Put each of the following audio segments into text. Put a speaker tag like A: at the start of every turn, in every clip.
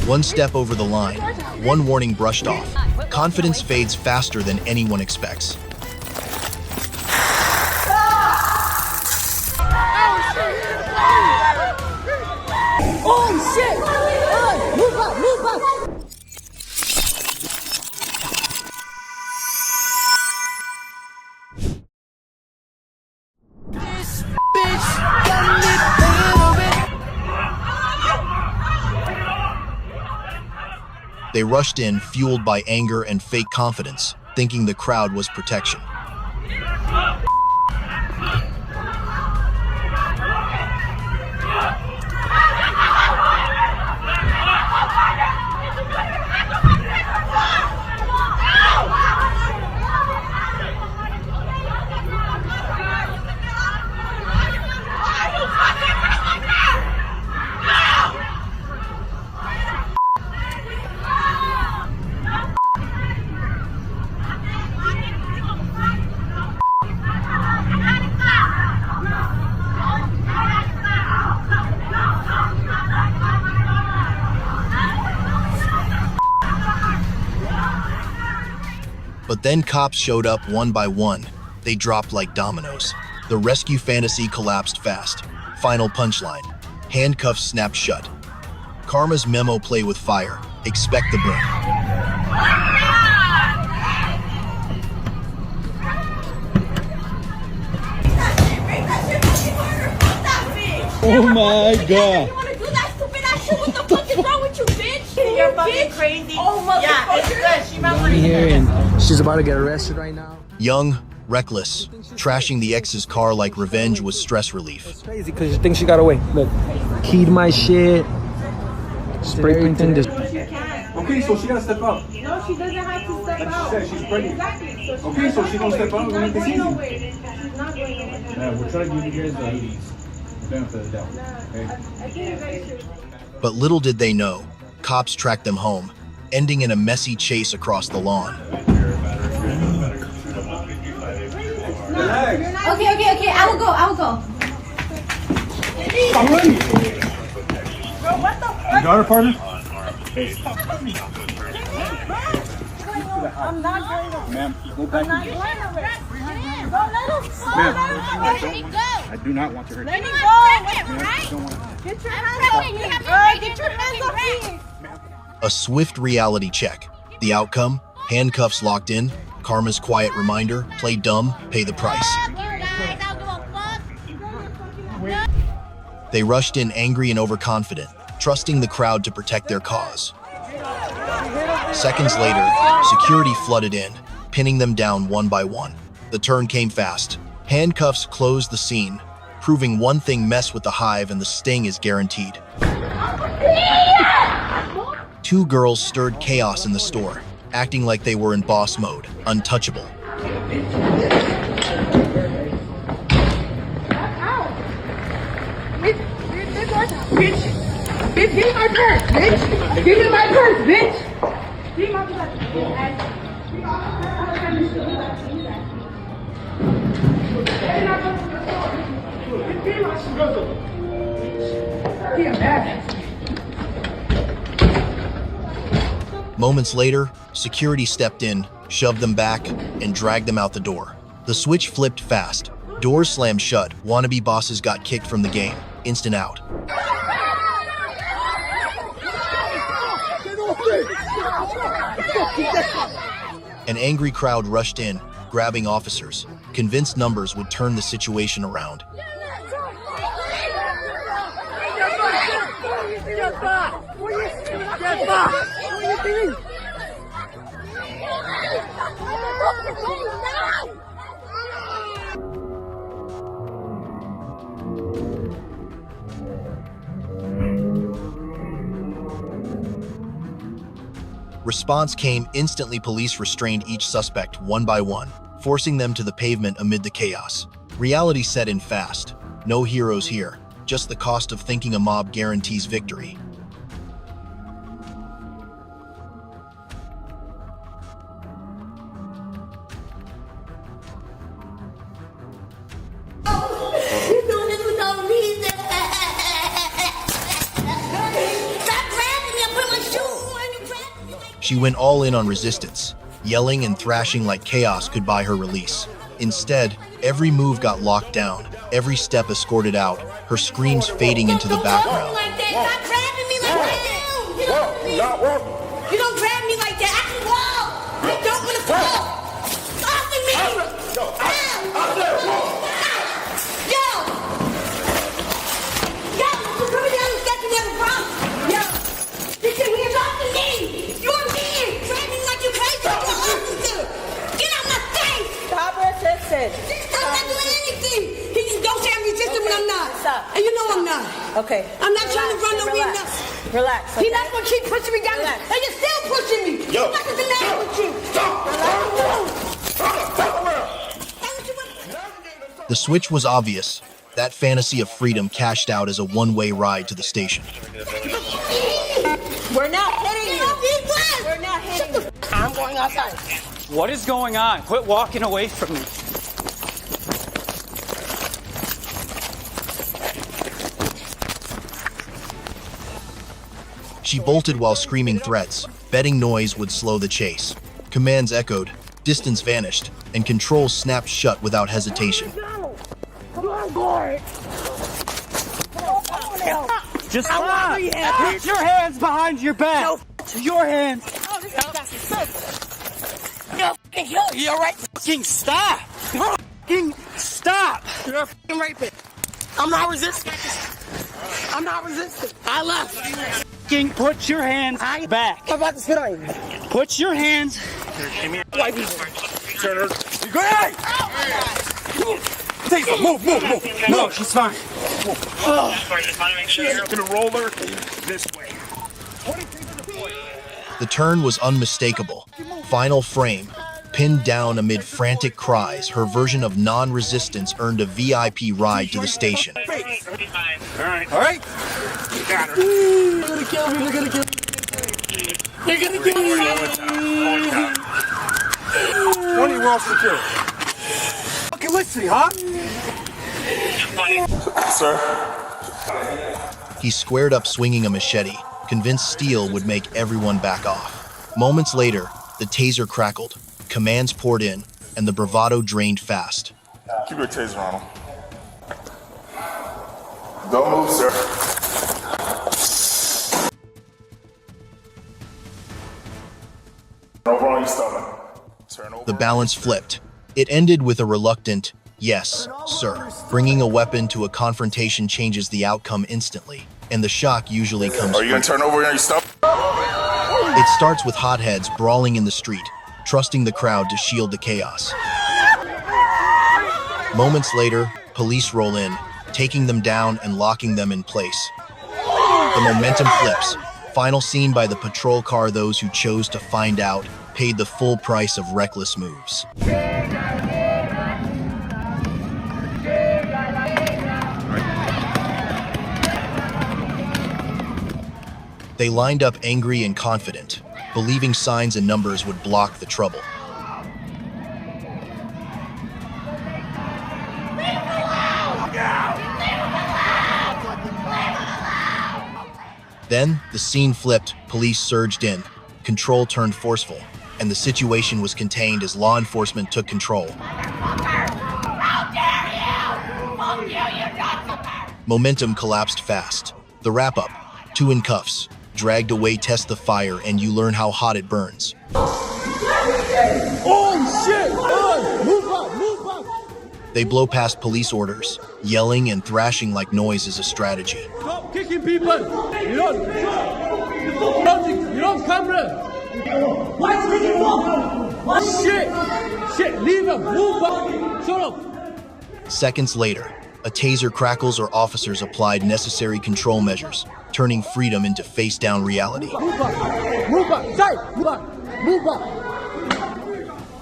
A: One step over the line, one warning brushed off. Confidence fades faster than anyone expects.
B: Oh shit! Move up, move up! This bitch got me paying.
A: They rushed in, fueled by anger and fake confidence, thinking the crowd was protection. But then cops showed up one by one. They dropped like dominoes. The rescue fantasy collapsed fast. Final punchline. Handcuffs snapped shut. Karma's memo play with fire. Expect the burn.
C: Oh my god.
B: You wanna do that stupid ass shit? What the fuck is wrong with you, bitch?
D: You're fucking crazy.
B: Oh, motherfucker.
D: Yeah, it's good. She remembers
C: Hearing.
E: She's about to get arrested right now.
A: Young, reckless, trashing the ex's car like revenge was stress relief.
E: It's crazy because you think she got away. Look, keyed my shit. Spray painting this.
F: Okay, so she gotta step out.
B: No, she doesn't have to step
F: Like
B: out.
F: she said, she's pregnant.
B: Exactly.
F: Okay, so she gonna step out and make this easy.
B: She's not going nowhere.
F: Yeah, we're trying to give you guys the benefit of the doubt. Okay?
B: I think you guys should.
A: But little did they know, cops tracked them home, ending in a messy chase across the lawn.
B: Okay, I will go.
F: Stop running!
D: Bro, what the fuck?
F: You got her, partner?
D: I'm not going to.
F: Ma'am, go back.
D: I'm not going nowhere. Don't let him go.
F: Ma'am,
D: Let him go.
F: I do not want to hurt you.
D: Let me go.
F: Ma'am, don't want to.
D: Get your hands off me. Get your hands off me.
A: A swift reality check. The outcome, handcuffs locked in, Karma's quiet reminder, play dumb, pay the price. They rushed in angry and overconfident, trusting the crowd to protect their cause. Seconds later, security flooded in, pinning them down one by one. The turn came fast. Handcuffs closed the scene, proving one thing: mess with the hive and the sting is guaranteed. Two girls stirred chaos in the store, acting like they were in boss mode, untouchable.
B: Bitch, give me my purse, bitch. Give me my purse, bitch. Give me my purse.
A: Moments later, security stepped in, shoved them back, and dragged them out the door. The switch flipped fast. Doors slammed shut. Wannabe bosses got kicked from the game. Instant out. An angry crowd rushed in, grabbing officers, convinced numbers would turn the situation around. Response came instantly. Police restrained each suspect one by one, forcing them to the pavement amid the chaos. Reality set in fast. No heroes here, just the cost of thinking a mob guarantees victory.
B: You're doing this for no reason. Stop grabbing me. I'm
A: She went all in on resistance, yelling and thrashing like chaos could buy her release. Instead, every move got locked down, every step escorted out, her screams fading into the background.
D: Stop grabbing me like that. You don't grab me like that. I can fall. I don't want to fall. Stop me. Yo. You're coming down and stepping me on the ground. Yo. Get your hands off of me. You're mean. Grab me like you crazy. You're an officer. Get out my face.
G: Stop resisting.
D: I'm not doing anything. He just don't say I'm resisting when I'm not.
G: Stop.
D: And you know I'm not.
G: Okay.
D: I'm not trying to run no real nuts.
G: Relax. Okay?
D: He's not gonna keep pushing me down.
G: Relax.
D: And you're still pushing me.
C: Yo.
D: I'm not gonna deny with you.
A: The switch was obvious. That fantasy of freedom cashed out as a one-way ride to the station.
G: We're not hitting you. We're not hitting you. I'm going outside.
H: What is going on? Quit walking away from me.
A: She bolted while screaming threats, betting noise would slow the chase. Commands echoed, distance vanished, and controls snapped shut without hesitation.
H: Just stop. Put your hands behind your back.
G: No.
H: Your hands.
G: You're right.
H: Fucking stop. Fucking stop.
G: You're a f***ing rapist. I'm not resisting. I left.
H: Fucking put your hands back.
G: I'm about to spit on you.
H: Put your hands.
C: Turner.
H: Go ahead. Move. No, she's fine.
C: Gonna roll her this way.
A: The turn was unmistakable. Final frame. Pinned down amid frantic cries, her version of non-resistance earned a VIP ride to the station.
C: All right. You got her.
G: You're gonna kill me.
C: One of you all secure.
H: Fucking listen, huh?
C: Sir.
A: He squared up swinging a machete, convinced steel would make everyone back off. Moments later, the taser crackled, commands poured in, and the bravado drained fast.
C: Keep your taser on him. Don't move, sir. Over on your stomach. Turn over.
A: The balance flipped. It ended with a reluctant, "Yes, sir." Bringing a weapon to a confrontation changes the outcome instantly, and the shock usually comes
C: Are you gonna turn over on your stomach?
A: It starts with hotheads brawling in the street, trusting the crowd to shield the chaos. Moments later, police roll in, taking them down and locking them in place. The momentum flips. Final scene by the patrol car. Those who chose to find out paid the full price of reckless moves. They lined up angry and confident, believing signs and numbers would block the trouble. Then, the scene flipped, police surged in, control turned forceful, and the situation was contained as law enforcement took control. Momentum collapsed fast. The wrap-up, 2 in cuffs, dragged away, test the fire, and you learn how hot it burns.
E: Oh shit! Move up!
A: They blow past police orders, yelling and thrashing like noise is a strategy.
E: Stop kicking people! You don't camera! Why is he walk? Shit! Leave him! Move up! Shut up!
A: Seconds later, a taser crackles or officers applied necessary control measures, turning freedom into face-down reality.
E: Move up! Side! Move up!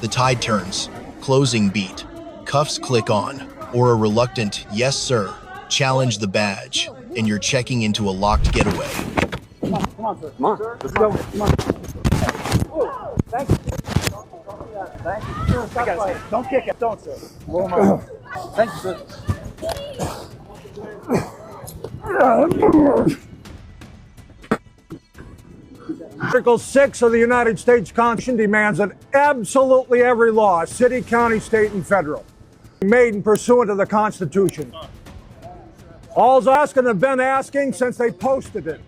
A: The tide turns, closing beat, cuffs click on, or a reluctant "yes sir" challenge the badge, and you're checking into a locked getaway.
H: Come on, let's go. Come on. Thank you. Don't kick it, don't, sir. Thank you, sir.
I: Article 6 of the United States Constitution demands that absolutely every law, city, county, state, and federal, be made in pursuant to the Constitution. All's asking have been asking since they posted it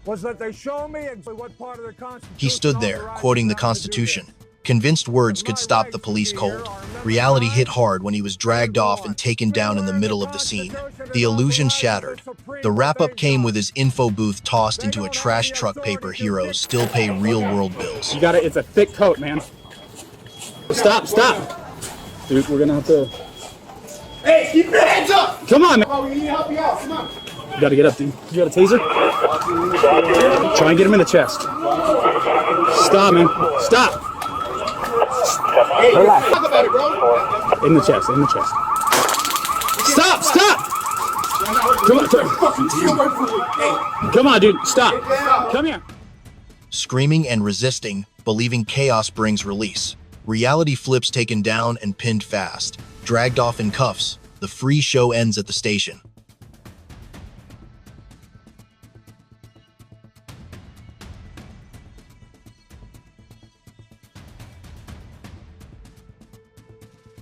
I: was that they show me exactly what part of the Constitution.
A: He stood there, quoting the Constitution, convinced words could stop the police cold. Reality hit hard when he was dragged off and taken down in the middle of the scene. The illusion shattered. The wrap-up came with his info booth tossed into a trash truck. Paper heroes still pay real-world bills.
H: You gotta, it's a thick coat, man. Stop. Dude, we're gonna have to...
C: Hey, keep your hands up!
H: Come on, man.
C: Oh, we need to help you out. Come on.
H: You gotta get up, dude. You got a taser? Try and get him in the chest. Stop, man. Stop.
C: Hey, talk about it, bro.
H: In the chest. Stop. Come on, dude. Stop. Come here.
A: Screaming and resisting, believing chaos brings release. Reality flips taken down and pinned fast. Dragged off in cuffs, the free show ends at the station.